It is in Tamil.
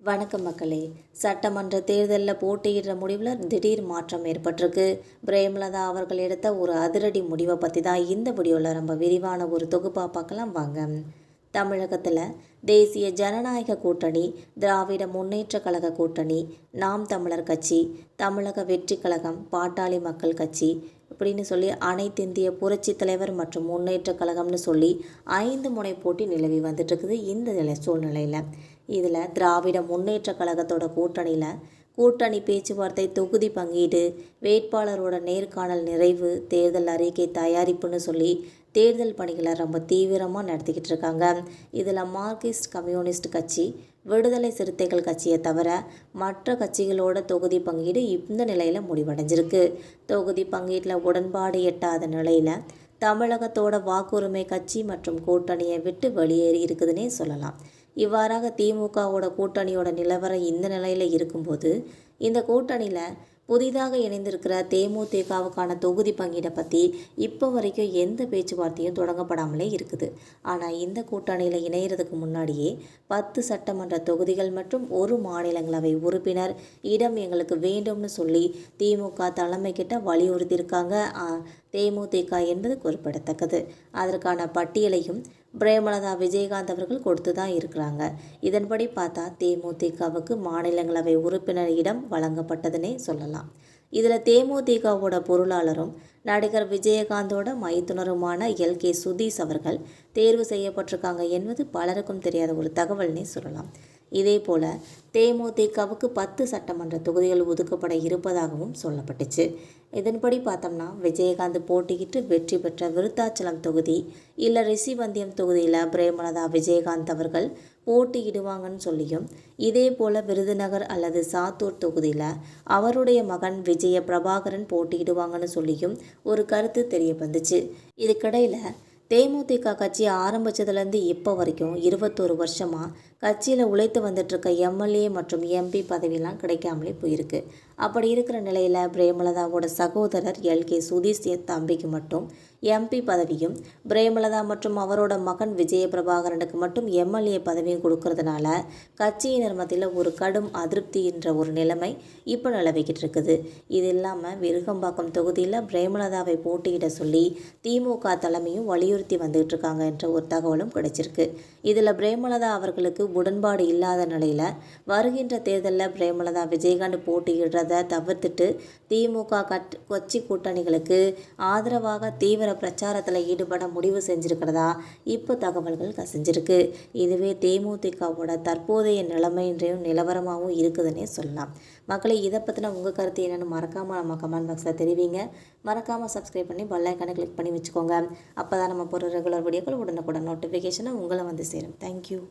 வணக்கம் மக்களே. சட்டமன்ற தேர்தலில் போட்டியிடுற முடிவில் திடீர் மாற்றம் ஏற்பட்டிருக்கு. பிரேமலதா அவர்கள் எடுத்த ஒரு அதிரடி முடிவை பற்றி தான் இந்த வீடியோவில் நம்ம விரிவான ஒரு தொகுப்பாக பார்க்கலாம் வாங்க. தமிழகத்தில் தேசிய ஜனநாயக கூட்டணி, திராவிட முன்னேற்ற கழக கூட்டணி, நாம் தமிழர் கட்சி, தமிழக வெற்றி கழகம், பாட்டாளி மக்கள் கட்சி இப்படின்னு சொல்லி அனைத்திந்திய புரட்சி தலைவர் மற்றும் முன்னேற்ற கழகம்னு சொல்லி 5 முனை போட்டி நிலவி வந்துட்டுருக்குது. இந்த சூழ்நிலையில் இதில் திராவிட முன்னேற்ற கழகத்தோட கூட்டணி பேச்சுவார்த்தை, தொகுதி பங்கீடு, வேட்பாளரோட நேர்காணல் நிறைவு, தேர்தல் அறிக்கை தயாரிப்புன்னு சொல்லி தேர்தல் பணிகளை ரொம்ப தீவிரமாக நடத்திக்கிட்டு இருக்காங்க. இதில் மார்க்சிஸ்ட் கம்யூனிஸ்ட் கட்சி, விடுதலை சிறுத்தைகள் கட்சியை தவிர மற்ற கட்சிகளோட தொகுதி பங்கீடு இந்த நிலையில் முடிவடைஞ்சிருக்கு. தொகுதி பங்கீட்டில் உடன்பாடு எட்டாத நிலையில் தமிழகத்தோட வாக்குரிமை கட்சி மற்றும் கூட்டணியை விட்டு வெளியேறி இருக்குதுன்னே சொல்லலாம். இவ்வாறாக திமுகவோட கூட்டணியோட நிலவரம் இந்த நிலையில் இருக்கும்போது, இந்த கூட்டணியில் புதிதாக இணைந்திருக்கிற தேமுதிகவுக்கான தொகுதி பங்கீடை பற்றி இப்போ வரைக்கும் எந்த பேச்சுவார்த்தையும் தொடங்கப்படாமலே இருக்குது. ஆனால் இந்த கூட்டணியில் இணைகிறதுக்கு முன்னாடியே 10 சட்டமன்ற தொகுதிகள் மற்றும் ஒரு மாநிலங்களவை உறுப்பினர் இடம் எங்களுக்கு வேண்டும்னு சொல்லி திமுக தலைமை கிட்ட வலியுறுத்தியிருக்காங்க தேமுதிக என்பது குறிப்பிடத்தக்கது. அதற்கான பட்டியலையும் பிரேமலதா விஜயகாந்த் அவர்கள் கொடுத்து தான் இருக்கிறாங்க. இதன்படி பார்த்தா தேமுதிகவுக்கு மாநிலங்களவை உறுப்பினர் இடம் வழங்கப்பட்டதுன்னே சொல்லலாம். இதில் தேமுதிகவோட பொருளாளரும் நடிகர் விஜயகாந்தோட மைத்துனருமான LK சுதீஷ் அவர்கள் தேர்வு செய்யப்பட்டிருக்காங்க என்பது பலருக்கும் தெரியாத ஒரு தகவல்னே சொல்லலாம். இதே போல் தேமுதிகவுக்கு 10 சட்டமன்ற தொகுதிகள் ஒதுக்கப்பட இருப்பதாகவும் சொல்லப்பட்டுச்சு. இதன்படி பார்த்தோம்னா விஜயகாந்த் போட்டியிட்டு வெற்றி பெற்ற விருத்தாச்சலம் தொகுதி இல்லை ரிஷிவந்தியம் தொகுதியில் பிரேமலதா விஜயகாந்த் அவர்கள் போட்டியிடுவாங்கன்னு சொல்லியும், இதே போல் விருதுநகர் அல்லது சாத்தூர் தொகுதியில் அவருடைய மகன் விஜய பிரபாகரன் போட்டியிடுவாங்கன்னு சொல்லியும் ஒரு கருத்து தெரிய வந்துச்சு. இதுக்கிடையில் தேமுதிக கட்சி ஆரம்பித்ததுலேருந்து இப்போ வரைக்கும் 21 வருஷமாக கட்சியில் உழைத்து வந்துட்டுருக்க MLA மற்றும் MP பதவியெல்லாம் கிடைக்காமலே போயிருக்கு. அப்படி இருக்கிற நிலையில் பிரேமலதாவோட சகோதரர் LK சுதீஷ் தம்பிக்கு மட்டும் MP பதவியும், பிரேமலதா மற்றும் அவரோட மகன் விஜய பிரபாகரனுக்கு மட்டும் MLA பதவியும் கொடுக்கறதுனால கட்சியினர் மத்தியில் ஒரு கடும் அதிருப்தி என்ற ஒரு நிலைமை இப்போ நிலவிக்கிட்டு இருக்குது. இது இல்லாமல் விருகம்பாக்கம் தொகுதியில் பிரேமலதாவை போட்டியிட சொல்லி திமுக தலைமையும் வலியுறுத்தி வந்துகிட்டு இருக்காங்க என்ற ஒரு தகவலும் கிடைச்சிருக்கு. இதில் பிரேமலதா அவர்களுக்கு உடன்பாடு இல்லாத நிலையில் வருகின்ற தேர்தலில் பிரேமலதா விஜயகாந்த் போட்டியிடுறதை தவிர்த்துட்டு திமுக கட்சி கூட்டணிகளுக்கு ஆதரவாக தீவிர பிரச்சாரத்தில் ஈடுபட முடிவு செஞ்சிருக்கிறதா இப்போ தகவல்கள் கசிஞ்சிருக்கு. இதுவே தேமுதிகவோட தற்போதைய நிலைமைன்றையும் நிலவரமாகவும் இருக்குதுன்னே சொல்லலாம். மக்களை இதை பற்றின உங்கள் கருத்து என்னென்னு மறக்காமல் நம்ம கமெண்ட் பாக்ஸில் தெரிவிங்க. மறக்காமல் சப்ஸ்கிரைப் பண்ணி பெல் ஐகானை கிளிக் பண்ணி வச்சுக்கோங்க. அப்போ தான் நம்ம போகிற ரெகுலர் வீடியோக்கள் உடனுக்குடன் நோட்டிஃபிகேஷனை உங்களை வந்து சேரும். தேங்க்யூ.